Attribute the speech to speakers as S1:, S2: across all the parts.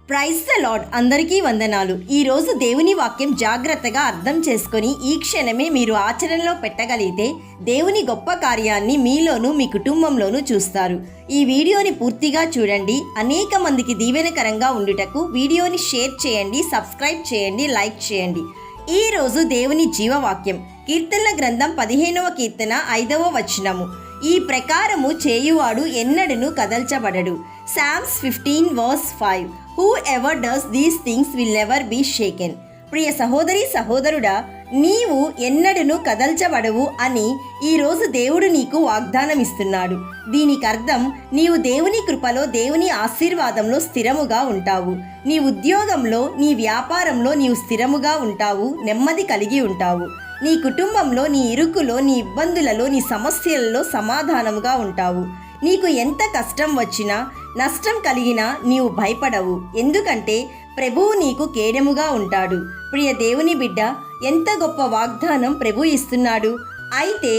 S1: Praise the lord. అందరికీ వందనాలు. ఈరోజు దేవుని వాక్యం జాగ్రత్తగా అర్థం చేసుకొని ఈ క్షణమే మీరు ఆచరణలో పెట్టగలిగితే దేవుని గొప్ప కార్యాన్ని మీలోనూ మీ కుటుంబంలోనూ చూస్తారు. ఈ వీడియోని పూర్తిగా చూడండి. అనేక మందికి దీవెనకరంగా ఉండుటకు వీడియోని షేర్ చేయండి, సబ్స్క్రైబ్ చేయండి, లైక్ చేయండి. ఈరోజు దేవుని జీవవాక్యం కీర్తనల గ్రంథం 15వ కీర్తన 5వ వచనము. ఈ ప్రకారము చేయువాడు ఎన్నడను కదల్చబడడు. Psalms 15:5. Whoever does these things will never be shaken. ప్రియ సహోదరి సహోదరుడా, నీవు ఎన్నడను కదల్చబడవు అని ఈరోజు దేవుడు నీకు వాగ్దానం ఇస్తున్నాడు. దీనికి అర్థం నీవు దేవుని కృపలో, దేవుని ఆశీర్వాదంలో స్థిరముగా ఉంటావు. నీ ఉద్యోగంలో, నీ వ్యాపారంలో నీవు స్థిరముగా ఉంటావు, నెమ్మది కలిగి ఉంటావు. నీ కుటుంబంలో, నీ ఇరుకులో, నీ ఇబ్బందులలో, నీ సమస్యలలో సమాధానముగా ఉంటావు. నీకు ఎంత కష్టం వచ్చినా, నష్టం కలిగినా నీవు భయపడవు. ఎందుకంటే ప్రభువు నీకు కేడెముగా ఉంటాడు. ప్రియ దేవుని బిడ్డ, ఎంత గొప్ప వాగ్దానం ప్రభు ఇస్తున్నాడు. అయితే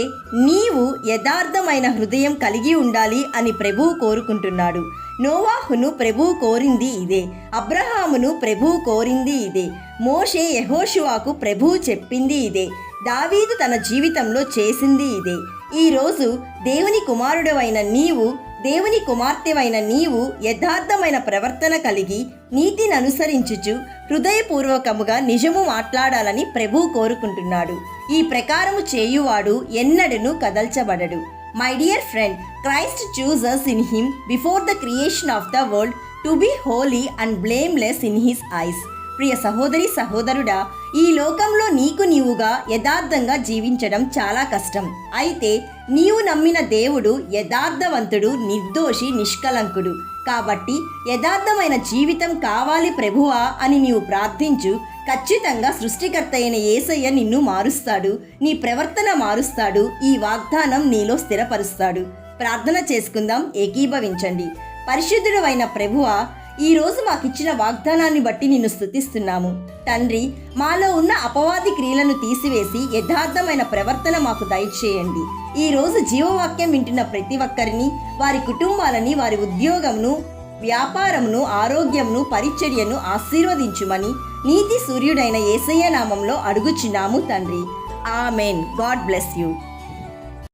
S1: నీవు యథార్థమైన హృదయం కలిగి ఉండాలి అని ప్రభువు కోరుకుంటున్నాడు. నోవాహును ప్రభువు కోరింది ఇదే. అబ్రహామును ప్రభువు కోరింది ఇదే. మోషే యెహోషువాకు ప్రభువు చెప్పింది ఇదే. దావీదు తన జీవితంలో చేసింది ఇదే. ఈరోజు దేవుని కుమారుడవైన నీవు, దేవుని కుమార్తెవైన నీవు యథార్థమైన ప్రవర్తన కలిగి నీతిని అనుసరించుచు హృదయపూర్వకముగా నిజము మాట్లాడాలని ప్రభువు కోరుకుంటున్నాడు. ఈ ప్రకారము చేయువాడు ఎన్నడను కదల్చబడడు. My dear friend, Christ chooses in him before the creation of the world to be holy and blameless in his eyes. ప్రియ సహోదరి సహోదరుడా, ఈ లోకంలో నీవుగా యథార్థంగా జీవించడం చాలా కష్టం. అయితే నీవు నమ్మిన దేవుడు యథార్థవంతుడు, నిర్దోషి, నిష్కలంకుడు. కాబట్టి యథార్థమైన జీవితం కావాలి ప్రభువా అని నీవు ప్రార్థించు. ఖచ్చితంగా సృష్టికర్త అయిన యేసయ్య నిన్ను మారుస్తాడు, నీ ప్రవర్తన మారుస్తాడు, ఈ వాగ్దానం నీలో స్థిరపరుస్తాడు. ప్రార్థన చేసుకుందాం, ఏకీభవించండి. పరిశుద్ధుడు అయిన ప్రభువా, ఈరోజు మాకిచ్చిన వాగ్దానాన్ని బట్టి నిన్ను స్తుతిస్తున్నాము. తండ్రి, మాలో ఉన్న అపవాది క్రియలను తీసివేసి యథార్థమైన ప్రవర్తన మాకు దయచేయండి. ఈరోజు జీవవాక్యం వింటున్న ప్రతి ఒక్కరిని, వారి కుటుంబాలని, వారి ఉద్యోగమును, వ్యాపారమును, ఆరోగ్యమును, పరిచర్యను ఆశీర్వదించుమని నీతి సూర్యుడైన యేసయ్య నామంలో అడుగుచున్నాము తండ్రి. ఆమెన్. God bless you.